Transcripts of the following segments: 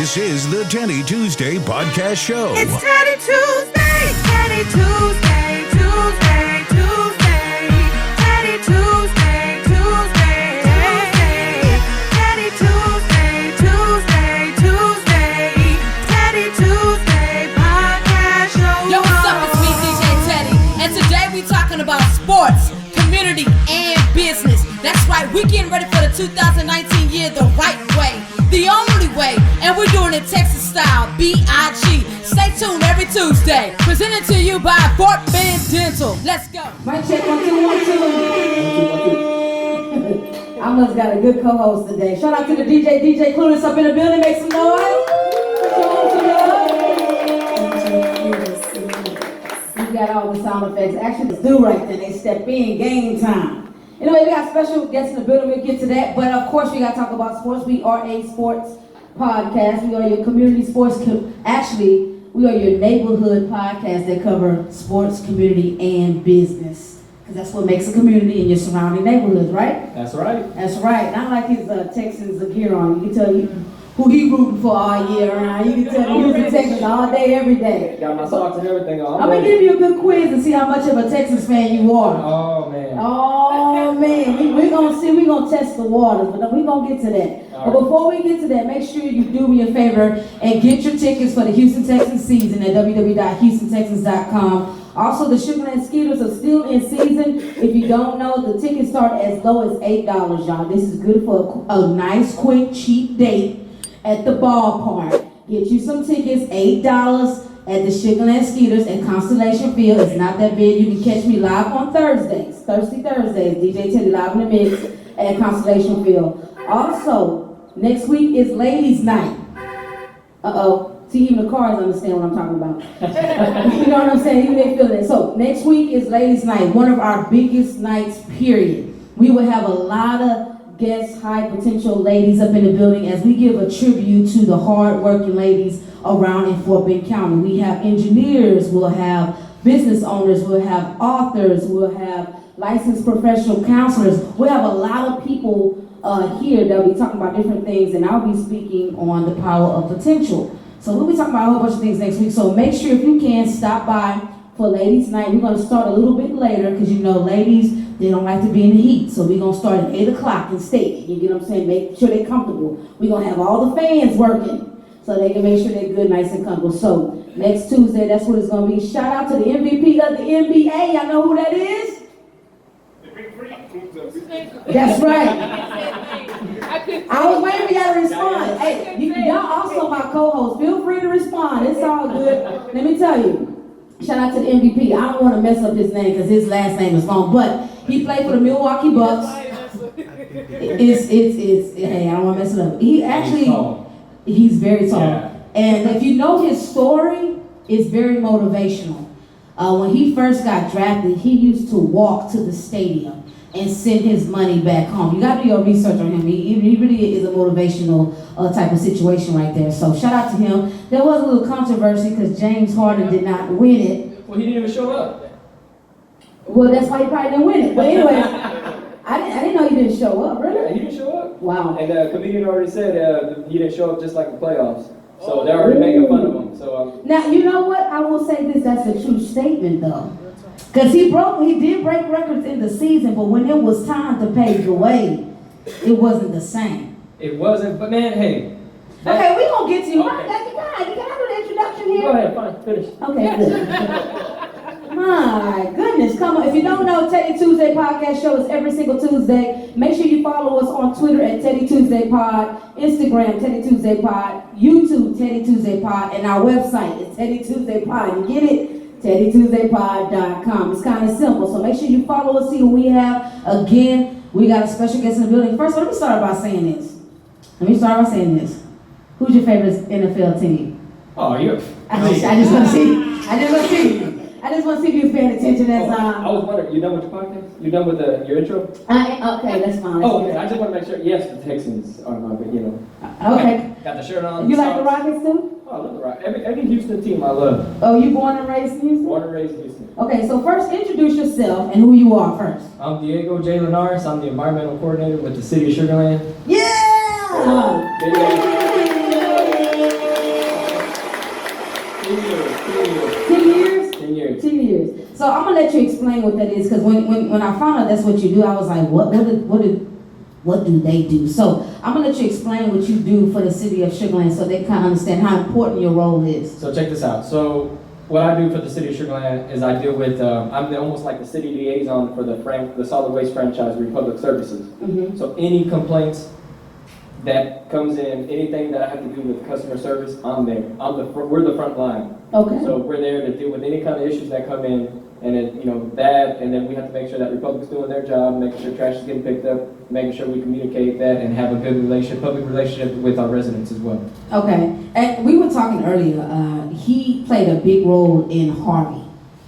This is the Teddi Tuesday Podcast Show. It's Teddi Tuesday, Teddi Tuesday, Tuesday, Tuesday, Teddi Tuesday, Tuesday, Teddi Tuesday, Tuesday, Tuesday, Teddi Tuesday Podcast Show. Yo, what's up? It's me, DJ Teddi, and today we talking about sports, community, and business. That's right, we're getting ready for the 2019 year the right way, the only way, and we're doing it Texas style, B.I.G. Stay tuned every Tuesday. Presented to you by Fort Bend Dental. Let's go. Mic check, 1, 2, 1, 2. I must got a good co-host today. Shout out to the DJ Clueless up in the building. Make some noise. We got all the sound effects. Actually, let's do right then. They step in, game time. Anyway, we got special guests in the building. We'll get to that. But of course, we got to talk about sports. We are a sports podcast. We are your community sports. Actually, we are your neighborhood podcast that cover sports, community, and business. Because that's what makes a community in your surrounding neighborhoods, right? That's right. That's right. Not like his Texans gear on. You can tell you who he rooting for all year round. You can tell the Houston Texans all day, every day. Got my socks and everything on. I'm going to give you a good quiz and see how much of a Texas fan you are. Oh, man. Oh, man. We're going to see. We're going to test the waters, but we're going to get to that. But before we get to that, make sure you do me a favor and get your tickets for the Houston Texans season at www.houstontexans.com. Also, the Sugarland Skeeters are still in season. If you don't know, the tickets start as low as $8, y'all. This is good for a nice, quick, cheap date at the ballpark. Get you some tickets, $8 at the Sugarland Skeeters at Constellation Field. It's not that big. You can catch me live on Thursdays, DJ Teddi live in the mix at Constellation Field. Also, next week is Ladies' Night. See, even the cars understand what I'm talking about. You know what I'm saying? Even they feel it. So, next week is Ladies' Night, one of our biggest nights, period. We will have a lot of guests, high potential ladies up in the building as we give a tribute to the hard-working ladies around in Fort Bend County. We have engineers, we'll have business owners, we'll have authors, we'll have licensed professional counselors. We'll have a lot of people here that'll be talking about different things, and I'll be speaking on the power of potential. So we'll be talking about a whole bunch of things next week. So make sure if you can stop by for Ladies' Night. We're going to start a little bit later because you know ladies, they don't like to be in the heat. So we're going to start at 8 o'clock and stay. You get what I'm saying? Make sure they're comfortable. We're going to have all the fans working so they can make sure they're good, nice, and comfortable. So next Tuesday, that's what it's going to be. Shout out to the MVP of the NBA. Y'all know who that is? That's right. I was waiting for y'all to respond. Hey, y'all also my co-host. Feel free to respond. It's all good. Let me tell you. Shout out to the MVP. I don't want to mess up his name because his last name is long, but he played for the Milwaukee Bucks. Hey, I don't want to mess it up. He's very tall. Yeah. And if you know his story, it's very motivational. When he first got drafted, he used to walk to the stadium and send his money back home. You got to do your research on him. He really is a motivational type of situation right there. So shout out to him. There was a little controversy because James Harden did not win it. Well, he didn't even show up. Well, that's why he probably didn't win it. But anyway, I didn't know he didn't show up. Really? Yeah, he didn't show up. Wow. And the comedian already said he didn't show up just like the playoffs. So they're already making fun of him. So now you know what? I will say this. That's a true statement, though. Because he did break records in the season, but when it was time to pave the way, it wasn't the same. It wasn't, but man, hey. Okay, we're going to get to you. Okay. You can do the introduction here? Go ahead, fine, finish. Okay, good. My goodness, come on. If you don't know, Teddi Tuesday Podcast Show is every single Tuesday. Make sure you follow us on Twitter at Teddi Tuesday Pod, Instagram, Teddi Tuesday Pod, YouTube, Teddi Tuesday Pod, and our website is Teddi Tuesday Pod. You get it? TeddiTuesdayPod.com. It's kind of simple, so make sure you follow us, see who we have. Again, we got a special guest in the building. First, let me start by saying this. Who's your favorite NFL team? Oh, you. I just want to see. I just want to see if you was paying attention. I was wondering, you done with your podcast? You done with your intro? Okay, that's fine. Okay, I just want to make sure. Yes, the Texans are my, Okay. Got the shirt on. You like the Rockets too? Oh, I love the Rockets. Every Houston team I love. Oh, you born and raised in Houston? Born and raised in Houston. Okay, so first introduce yourself and who you are first. I'm Diego J. Linares. I'm the environmental coordinator with the city of Sugarland. Yeah! years. So I'm gonna let you explain what that is, because when I found out that's what you do, I was like, what do they do? So I'm gonna let you explain what you do for the city of Sugarland, so they kind of understand how important your role is. So check this out. So what I do for the city of Sugarland is I deal with, I'm almost like the city liaison for the solid waste franchise Republic Services. Mm-hmm. So any complaints that comes in, anything that I have to do with customer service, I'm there. We're the front line. Okay. So we're there to deal with any kind of issues that come in, and then, that, and then we have to make sure that Republic's doing their job, making sure trash is getting picked up, making sure we communicate that, and have a good public relationship with our residents as well. Okay, and we were talking earlier, he played a big role in Harvey,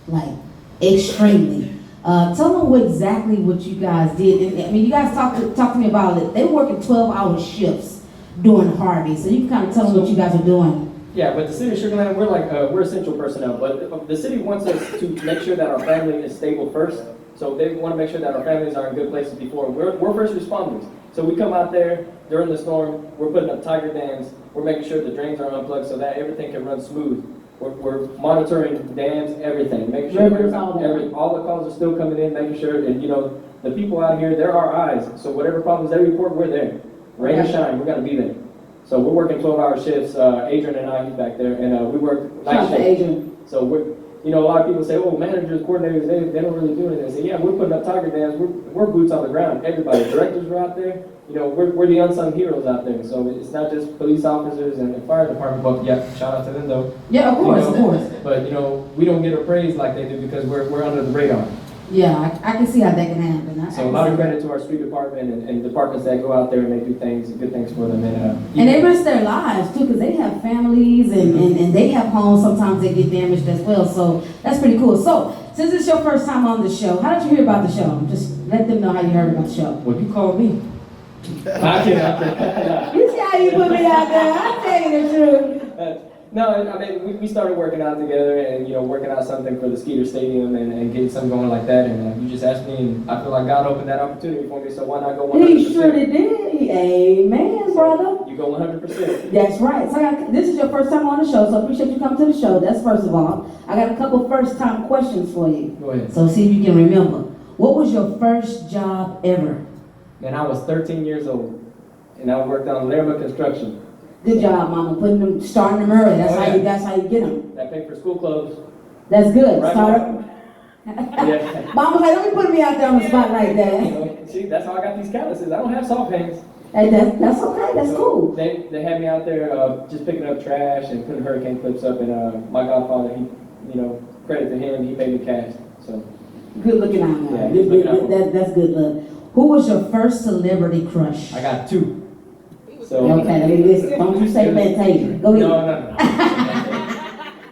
like, extremely. Tell them exactly what you guys did. And, I mean, you guys talk to me about it. They were working 12-hour shifts during Harvey, so you can kind of tell them what you guys are doing. Yeah, but the city of Sugarland, we're essential personnel, but the city wants us to make sure that our family is stable first. So they want to make sure that our families are in good places before. We're first responders. So we come out there during the storm, we're putting up tiger dams, we're making sure the drains are unplugged so that everything can run smooth. We're monitoring dams, everything, making sure all the calls are still coming in, making sure, and the people out here, they're our eyes. So whatever problems they report, we're there. Rain or shine, we're gonna be there. So we're working 12-hour shifts. Adrian and I, he's back there, and we work night shifts. Adrian. So we're, a lot of people say, oh, managers, coordinators, they don't really do anything. I say, yeah, we're putting up tiger dams. We're boots on the ground. Everybody, directors are out there. We're the unsung heroes out there. So it's not just police officers and the fire department, but yeah, shout out to them though. Yeah, of course, of course. But we don't get appraised like they do because we're under the radar. Yeah, I can see how that can happen. So a lot of credit to our street department and departments that go out there and they do good things for them. And they risk their lives too, because they have families and they have homes. Sometimes they get damaged as well. So that's pretty cool. So since it's your first time on the show, how did you hear about the show? Just let them know how you heard about the show. Well, you called me. I can't. You see how you put me out there? I'm telling you the truth. No, I mean, we started working out together and, working out something for the Skeeter Stadium and getting something going like that. And you just asked me, and I feel like God opened that opportunity for me, so why not go 100%? He surely did. Amen, brother. You go 100%. That's right. So this is your first time on the show, so I appreciate you coming to the show. That's first of all. I got a couple first-time questions for you. Go ahead. So see if you can remember. What was your first job ever? And I was 13 years old, and I worked on Linares construction. Good job, Mama. Starting them early. That's how you get them. That paid for school clothes. That's good. Right. Yeah. Mama's like, don't be putting me out there on the spot like that. See, that's how I got these calluses. I don't have soft hands. Hey, that's okay. That's cool. They had me out there just picking up trash and putting hurricane clips up. And my godfather, he, credit to him, he paid me cash. So good looking out. Yeah, that's good look. Who was your first celebrity crush? I got two. So, okay, listen, don't you say Fantasia. Go ahead. No.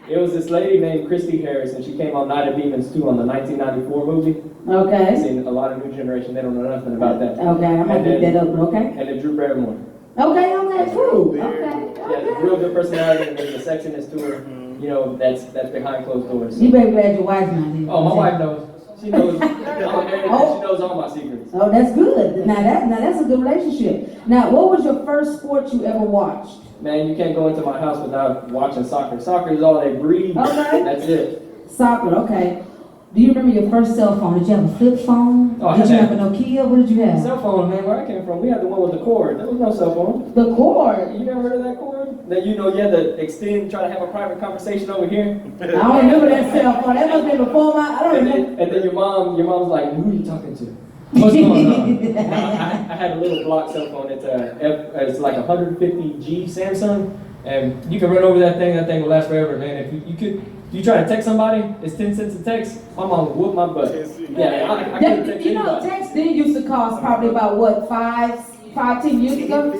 It was this lady named Christy Harris, and she came on Night of Demons 2 on the 1994 movie. Okay. I've seen a lot of new generation, they don't know nothing about that. Okay, I'm going to pick that up, okay? And then Drew Barrymore. Okay, cool. Okay. Yeah, real good personality, and there's a sexiness to her, that's behind closed doors. You better glad your wife's not here. Oh, my wife knows. She knows. I'm married, she knows all my secrets. Oh, that's good. Now that's a good relationship. Now, what was your first sport you ever watched? Man, you can't go into my house without watching soccer. Soccer is all they breathe. Okay. That's it. Soccer, okay. Do you remember your first cell phone? Did you have a flip phone? Oh, did you have a Nokia? What did you have? Cell phone, man, where I came from, we had the one with the cord. There was no cell phone. The cord? You never heard of that cord? That you had to extend, try to have a private conversation over here? I don't remember that cell phone. That must have been before I don't remember. And then your mom's like, who are you talking to? What's going on? I had a little block cell phone. It's like a 150G Samsung, and you can run over that thing. That thing will last forever, man. If you try to text somebody, it's 10 cents a text. My mom would whoop my butt. Yeah, I couldn't text anybody. Text didn't used to cost probably about what 10 years ago.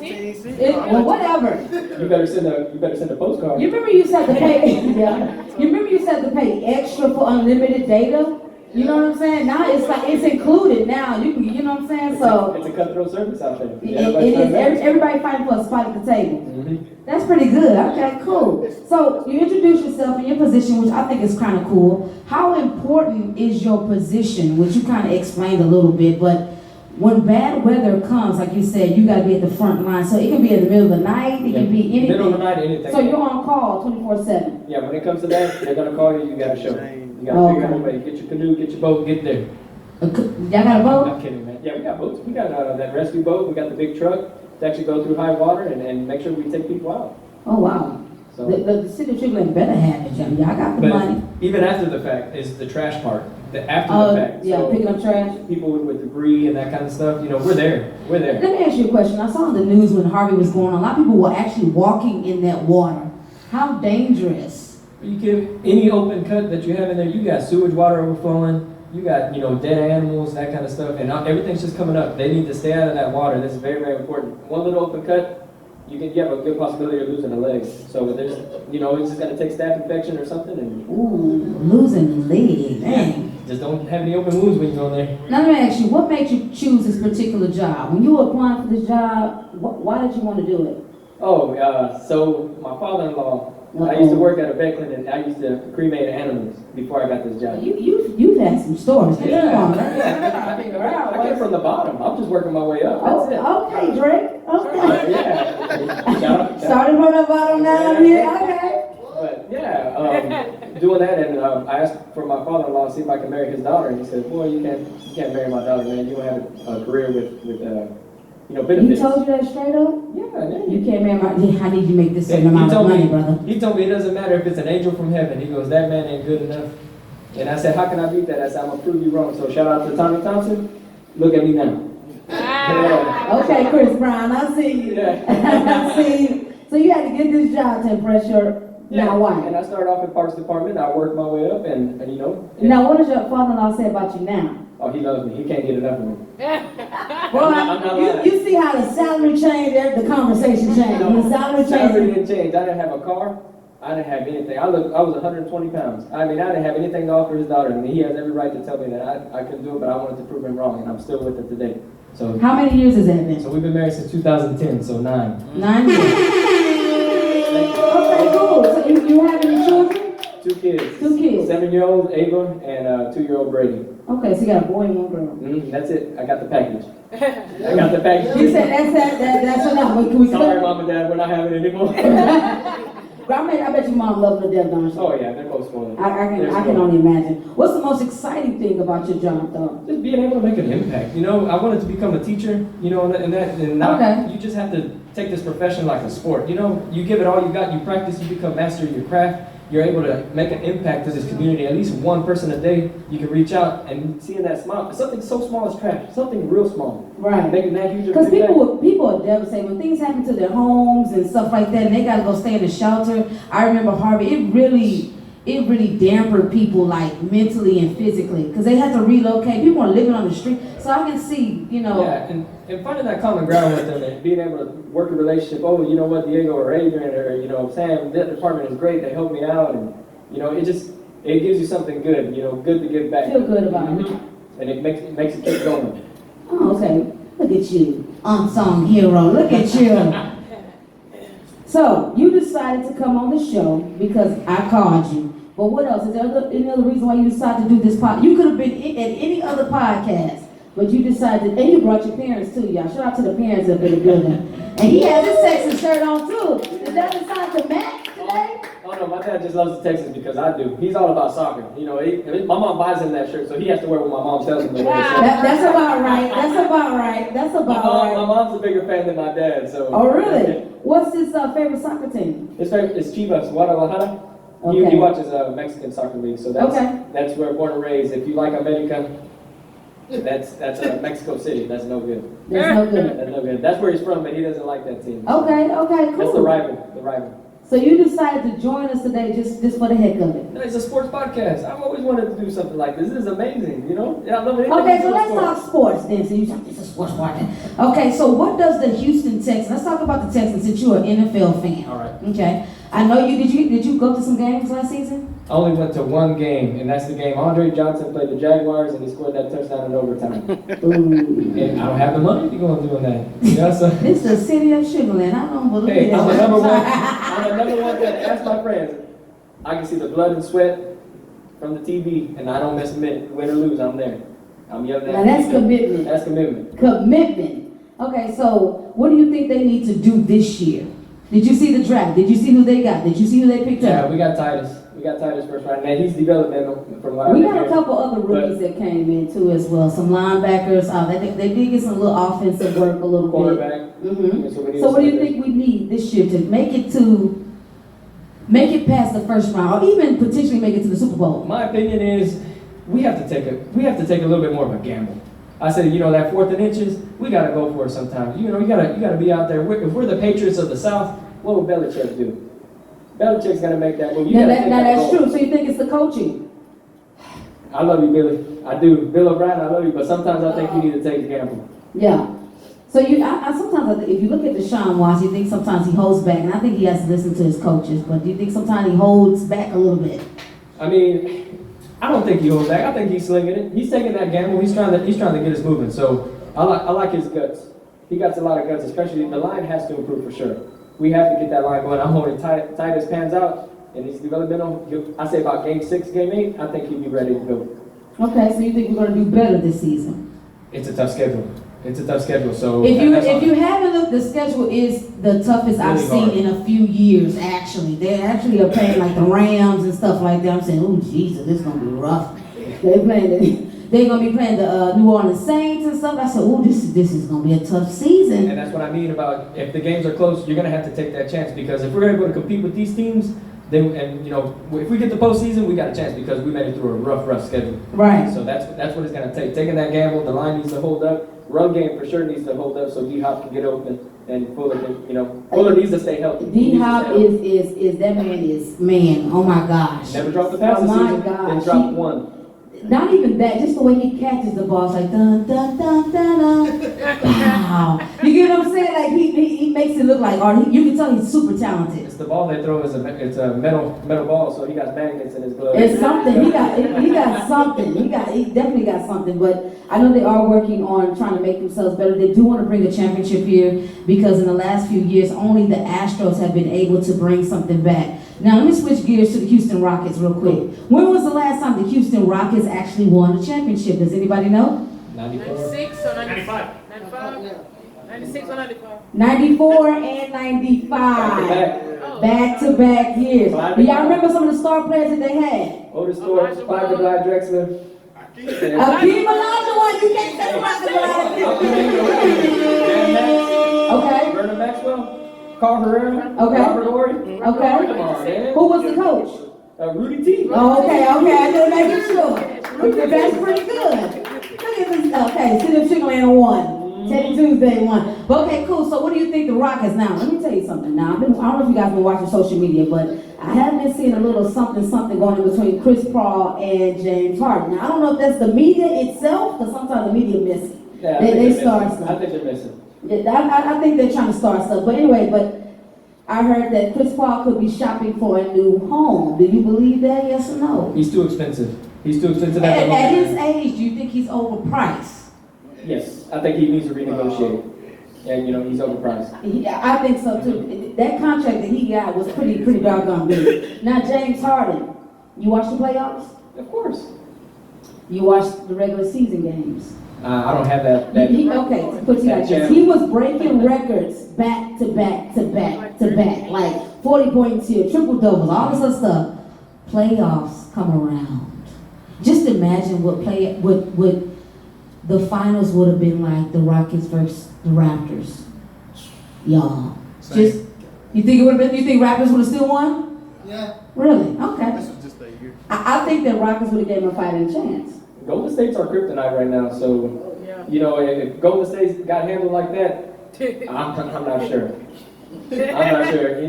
Well, whatever. You better send a postcard. You remember you used to have to pay? Yeah. You remember you used to have to pay extra for unlimited data? You know what I'm saying? Now it's like it's included now. You know what I'm saying? So it's a cutthroat service out there. It is. Everybody fighting for a spot at the table. Mm-hmm. That's pretty good. Okay, cool. So you introduce yourself in your position, which I think is kind of cool. How important is your position, which you kind of explained a little bit, but when bad weather comes, like you said, you got to be at the front line. So it can be in the middle of the night. It can be anything. Middle of the night, anything. So you're on call 24/7. Yeah, when it comes to that, they're gonna call you. You got to show. You gotta figure out a way. Get your canoe, get your boat, get there. Y'all got a boat? I'm kidding, man. Yeah, we got boats. We got that rescue boat. We got the big truck to actually go through high water and make sure we take people out. Oh, wow. So, The city of Sugarland better have it, y'all. Y'all got the money. Even after the fact is the trash part. After the fact. Yeah, so picking up trash. people with debris and that kind of stuff, we're there. We're there. Let me ask you a question. I saw in the news when Harvey was going on, a lot of people were actually walking in that water. How dangerous? You give any open cut that you have in there, you got sewage water overflowing, you got, dead animals, that kind of stuff, and everything's just coming up. They need to stay out of that water. This is very, very important. One little open cut, you have a good possibility of losing a leg. So there's, it's just gonna take staph infection or something, and Ooh, losing the leg, dang. just don't have any open wounds when you go in there. Now let me ask you, what made you choose this particular job? When you were applying for this job, why did you want to do it? So my father-in-law, I used to work at a vet clinic, and I used to cremate animals before I got this job. You've had some stories. Come on. I came from the bottom. I'm just working my way up. That's it. Okay, Drake. Okay. Yeah. Started from the bottom down here. Okay. But yeah, doing that, and I asked for my father-in-law to see if I could marry his daughter, and he said, "Boy, you can't marry my daughter, man. You don't have a career with benefits." He told you that straight up? Yeah. You can't marry my. How did you make this certain amount of money, brother? He told me it doesn't matter if it's an angel from heaven. He goes, "That man ain't good enough." And I said, "How can I beat that?" I said, "I'm gonna prove you wrong." So shout out to Tommy Thompson. Look at me now. Yeah. Okay, Chris Brown, I see you. Yeah. I see you. So you had to get this job to impress your now wife. And I started off in Parks Department. I worked my way up, and Now, what does your father-in-law say about you now? Oh, he loves me. He can't get enough of me. Well, you see how the salary changed, the conversation changed. When the salary Salary changed. didn't change. I didn't have a car. I didn't have anything. I was 120 pounds. I didn't have anything to offer his daughter, and he has every right to tell me that I couldn't do it, but I wanted to prove him wrong, and I'm still with it today. So How many years has that been? So we've been married since 2010, so 9. 9 years. Okay, cool. So you have any children? 2 kids. 2 kids. 7-year-old Ava and 2-year-old Brady. Okay, so you got a boy and 1 girl. That's it. I got the package. I got the package. You said that's enough. Can we Sorry, Mom and Dad, we're not having it anymore. I bet your mom loves the death, don't she? Oh yeah, they're both spoiled. I can only imagine. What's the most exciting thing about your job, though? Just being able to make an impact. I wanted to become a teacher. And now you just have to take this profession like a sport. You give it all you got. You practice. You become master of your craft. You're able to make an impact to this community. At least one person a day, you can reach out and seeing that smile. Something so small as trash. Something real small. Right. Making that huge. Because people are devastated when things happen to their homes and stuff like that, and they gotta go stay in a shelter. I remember Harvey. It really dampened people like mentally and physically because they had to relocate. People are living on the street, so I can see, Yeah, and finding that common ground with them and being able to work a relationship. Oh, you know what, Diego or Adrian or Sam, that department is great. They help me out, and it gives you something good. Good to give back. Feel good about it. And it makes it keep going. Oh, okay. Look at you, unsung hero. Look at you. So you decided to come on the show because I called you. But what else? Is there any other reason why you decided to do this podcast? You could have been at any other podcast, but you decided, and you brought your parents too, y'all. Shout out to the parents up in the building. And he has his Texas shirt on too. Did that decide to match today? Oh no, my dad just loves the Texans because I do. He's all about soccer. My mom buys him that shirt, so he has to wear what my mom tells him to wear. That's about right. My mom's a bigger fan than my dad, so. Oh really? What's his favorite soccer team? His favorite is Chivas, Guadalajara. Okay. He watches Mexican soccer league, so that's where born and raised. If you like America, that's Mexico City. That's no good. That's no good. That's no good. That's where he's from, but he doesn't like that team. Okay, cool. That's the rival. So you decided to join us today just for the heck of it. No, it's a sports podcast. I've always wanted to do something like this. This is amazing, Yeah, I love it. Okay, so let's talk sports then. So you talk this is sports podcast. Okay, so what does the Houston Texans? Let's talk about the Texans since you're an NFL fan. All right. Okay. I know you did you go to some games last season? I only went to one game, and that's the game Andre Johnson played the Jaguars, and he scored that touchdown in overtime. Ooh. And I don't have the money to go and doing that. So. It's the city of Sugarland. I don't believe Hey, that. I'm the number one that ask my friends. I can see the blood and sweat from the TV, and I don't miss a minute. Win or lose, I'm there. I'm yelling at Now that's commitment. That's commitment. Commitment. Okay, so what do you think they need to do this year? Did you see the draft? Did you see who they got? Did you see who they picked Yeah, up? we got Titus. We got Titus first round, and he's developmental from what I've We been got a hearing. couple other rookies that came in too as well. Some linebackers. They did get some little offensive work a little bit. Quarterback. Mm-hmm. So we need So what do you some- think we need this year to make it past the first round, or even potentially make it to the Super Bowl? My opinion is we have to take a little bit more of a gamble. I said, that 4th and inches, we gotta go for it sometimes. You gotta be out there. If we're the Patriots of the South, what will Belichick do? Belichick's gonna make that move. Now that's true. So you think it's the coaching? I love you, Billy. I do. Bill O'Brien, I love you, but sometimes I think you need to take a gamble. Yeah. So sometimes if you look at Deshaun Watson, you think sometimes he holds back, and I think he has to listen to his coaches. But do you think sometimes he holds back a little bit? I mean, I don't think he holds back. I think he's slinging it. He's taking that gamble. He's trying to get us moving. So I like his guts. He got a lot of guts, especially the line has to improve for sure. We have to get that line going. I'm hoping Titus pans out and he's developmental. I say about game 6, game 8, I think he'll be ready to go. Okay, so you think we're going to do better this season? It's a tough schedule. So if you haven't looked, the schedule is the toughest I've seen in a few years. Actually, they actually are playing like the Rams and stuff like that. I'm saying, oh Jesus, this is gonna be rough. They're gonna be playing the New Orleans Saints and stuff. I said, oh, this is gonna be a tough season. And that's what I mean about if the games are close, you're gonna have to take that chance, because if we're able to compete with these teams, then if we get the postseason, we got a chance because we made it through a rough schedule. Right. So that's what it's gonna take. Taking that gamble, the line needs to hold up. Run game for sure needs to hold up so D-Hop can get open, and Fuller needs to stay healthy. D-Hop is that man, oh my gosh. Never dropped the pass this season, then dropped one. Not even that, just the way he catches the ball, it's like dun dun dun dun dun. Wow. You get what I'm saying? Like he makes it look like art. You can tell he's super talented. It's the ball they throw is it's a metal ball, so he got magnets in his glove. It's something. He got something. He definitely got something. But I know they are working on trying to make themselves better. They do want to bring a championship here because in the last few years, only the Astros have been able to bring something back. Now let me switch gears to the Houston Rockets real quick. When was the last time the Houston Rockets actually won a championship? Does anybody know? 94. 96 or 95? 96 or 95? 94 and 95. Back-to-back years. Do y'all remember some of the star players that they had? Otis Thorpe, Spider Glide Drexler. Akeem Olajuwon, you can't say about Okay. Vernon Maxwell, Carl Herrera, Okay. Robert Horry. Okay. Come on, man. Who was the coach? Rudy T. Oh, okay, I just making sure. That's pretty good. Look at this. Okay, City of Sugarland won. Teddi Tuesday won. But okay, cool. So what do you think the Rockets now? Let me tell you something now. I don't know if you guys been watching social media, but I have been seeing a little something going in between Chris Paul and James Harden. Now, I don't know if that's the media itself, because sometimes the media miss it. Yeah, they start I stuff. think they're missing. Yeah, I think they're trying to start stuff. But anyway, I heard that Chris Paul could be shopping for a new home. Do you believe that? Yes or no? He's too expensive. He's too expensive at the At his moment. age, do you think he's overpriced? Yes, I think he needs to renegotiate. And he's overpriced. I think so too. That contract that he got was pretty doggone good. Now James Harden, you watch the playoffs? Of course. You watch the regular season games? I don't have that. Okay, to put it like this, he was breaking records back to back, like 40 points here, triple doubles, all this other stuff. Playoffs come around. Just imagine what the finals would have been like, the Rockets versus the Raptors. Y'all. You think it would have been, you think Raptors would have still won? Yeah. Really? Okay. This was just that year. I think that Rockets would have given a fighting chance. Golden State's our kryptonite right now, so, if Golden State got handled like that, I'm not sure. I'm not sure, You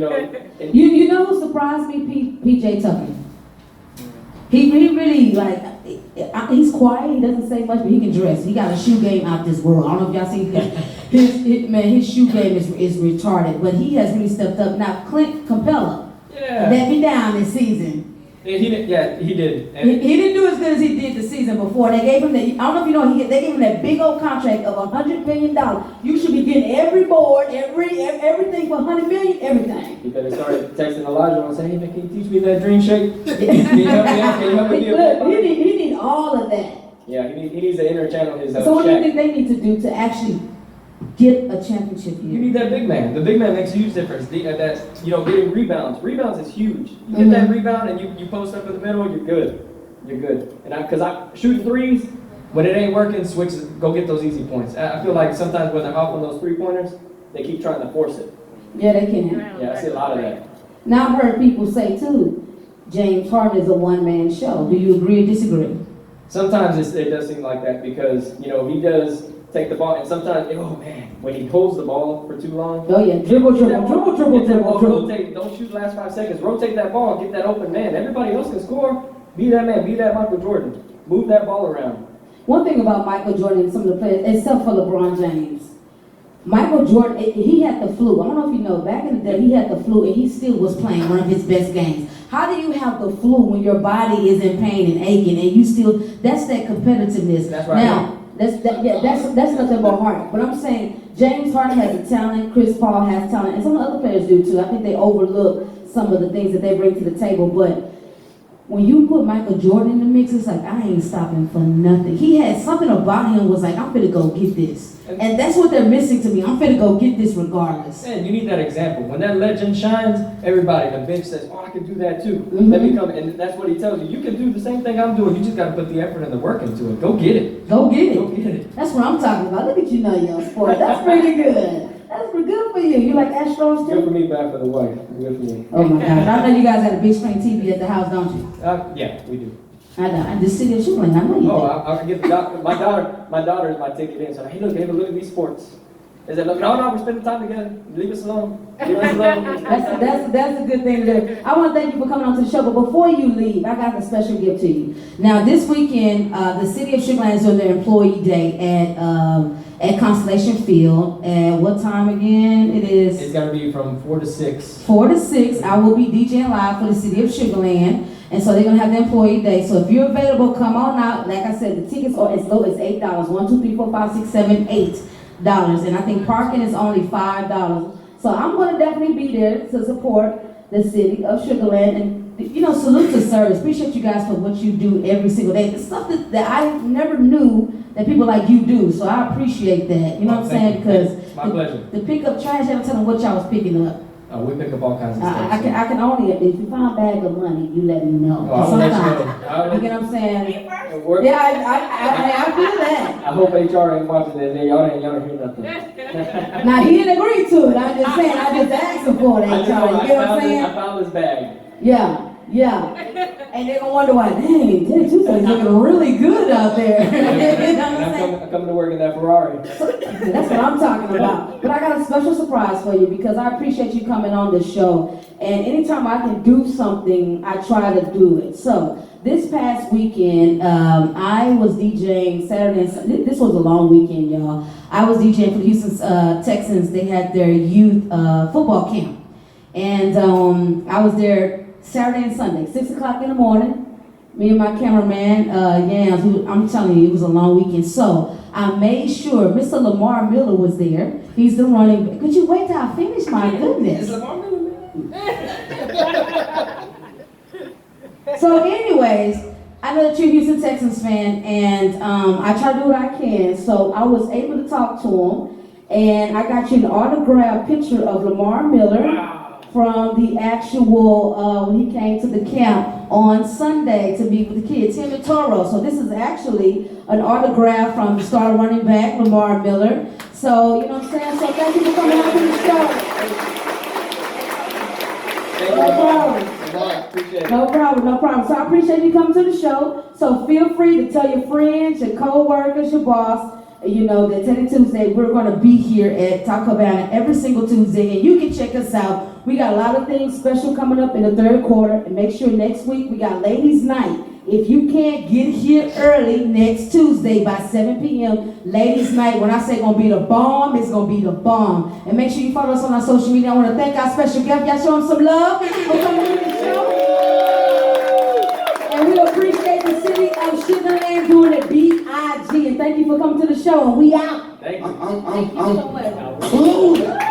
know who surprised me? PJ Tucker. He really, he's quiet, he doesn't say much, but he can dress. He got a shoe game out this world. I don't know if y'all seen his shoe game is retarded, but he has really stepped up. Now, Clint Capella let me down this season. He did. And He didn't do as good as he did the season before. They gave him I don't know if you know, they gave him that big old contract of $100 million. You should be getting every board, everything for $100 million, everything. He better start texting Elijah and say, hey man, can you teach me that dream shake? Can you help me out? Can you help me Look, he need all of that. Yeah, he needs to interchannel his So what do you Shaq. think they need to do to actually get a championship You here. need that big man. The big man makes a huge difference. Getting rebounds. Rebounds is huge. You get that rebound and you post up in the middle, you're good. You're good. And I shooting threes, when it ain't working, go get those easy points. I feel like sometimes when they're off on those 3-pointers, they keep trying to force it. Yeah, they can. Yeah, I see a lot of that. Now I've heard people say too, James Harden is a one-man show. Do you agree or disagree? Sometimes it does seem like that because, he does take the ball and sometimes, when he holds the ball for too long. Oh yeah, dribble. Rotate, don't shoot the last 5 seconds. Rotate that ball, get that open man. Everybody else can score. Be that man, be that Michael Jordan. Move that ball around. One thing about Michael Jordan and some of the players, except for LeBron James, Michael Jordan, he had the flu. I don't know if you know, back in the day, he had the flu and he still was playing one of his best games. How do you have the flu when your body is in pain and aching and you still, that's that competitiveness. That's right. Now, that's nothing but heart. But I'm saying, James Harden has the talent, Chris Paul has talent, and some of the other players do too. I think they overlook some of the things that they bring to the table, but when you put Michael Jordan in the mix, it's like, I ain't stopping for nothing. He had something about him was like, I'm finna go get this. And that's what they're missing to me. I'm finna go get this regardless. And you need that example. When that legend shines, everybody, the bench says, I can do that too. Mm-hmm. Let me come, and that's what he tells you. You can do the same thing I'm doing. You just got to put the effort and the work into it. Go get it. Go get it. Go get it. That's what I'm talking about. Look at you know your sport. That's pretty good. That's pretty good for you. You like Astros Good for too? me, bad for the wife. Good for me. Oh my gosh. I know you guys got a big screen TV at the house, don't you? Yeah, we do. I know. And the city of Sugarland, I know you do. I can get my daughter is my ticket in. So, hey, look at these sports. Is it, no, we're spending time together. Leave us alone. Leave us alone. That's a good thing to do. I want to thank you for coming on to the show, but before you leave, I got a special gift to you. Now, this weekend, the city of Sugarland is doing their employee day at Constellation Field. At what time again? It's got to be from 4 to 6. 4 to 6. I will be DJing live for the city of Sugarland. And so they're going to have the employee day. So if you're available, come on out. Like I said, the tickets are as low as $8. $1, 2, 3, 4, 5, 6, 7, $8. And I think parking is only $5. So I'm going to definitely be there to support the city of Sugarland. And, salute to service. Appreciate you guys for what you do every single day. It's stuff that I never knew that people like you do. So I appreciate that. You know what I'm saying? Because it's my pleasure. To pick up trash, I don't tell them what y'all was picking up. We pick up all kinds of stuff. I can only, if you find a bag of money, you let me know. I will let you Sometimes, know. you get what I'm saying? Work. Yeah, I do that. I hope HR ain't watching this. Y'all ain't hear nothing. Now, he didn't agree to it. I'm just saying, I just asked him for it, I HR. You get what I'm I saying? found this bag. Yeah. And they're gonna wonder why, dang, Teddi Tuesday's looking really good out there. You know what I'm saying? I'm coming to work in that Ferrari. That's what I'm talking about. But I got a special surprise for you because I appreciate you coming on the show. And anytime I can do something, I try to do it. So this past weekend, I was DJing Saturday and Sunday. This was a long weekend, y'all. I was DJing for the Houston Texans. They had their youth football camp. And I was there Saturday and Sunday, 6 o'clock in the morning. Me and my cameraman, Yams, I'm telling you, it was a long weekend. So I made sure Mr. Lamar Miller was there. He's the running back. Could you wait till I finish? My goodness. Is Lamar Miller there? So anyways, I know that you're a Houston Texans fan, and I try to do what I can. So I was able to talk to him, and I got you an autographed picture of Lamar Miller from the actual, when he came to the camp on Sunday to be with the kids, him and Toro. So this is actually an autograph from the star running back, Lamar Miller. So, you know what I'm saying? So thank you for coming out to the show. No problem. So I appreciate you coming to the show. So feel free to tell your friends, your co-workers, your boss, you know, that Teddi Tuesday, we're going to be here at Taco Cabana every single Tuesday, and you can check us out. We got a lot of things special coming up in the third quarter, and make sure next week we got Ladies Night. If you can't get here early next Tuesday by 7 p.m., Ladies Night, when I say going to be the bomb, it's going to be the bomb. And make sure you follow us on our social media. I want to thank our special guest. Y'all show them some love for coming to the show. And we appreciate the city of Sugarland doing it B.I.G. And thank you for coming to the show. And we out. Thank you. Thank you so much.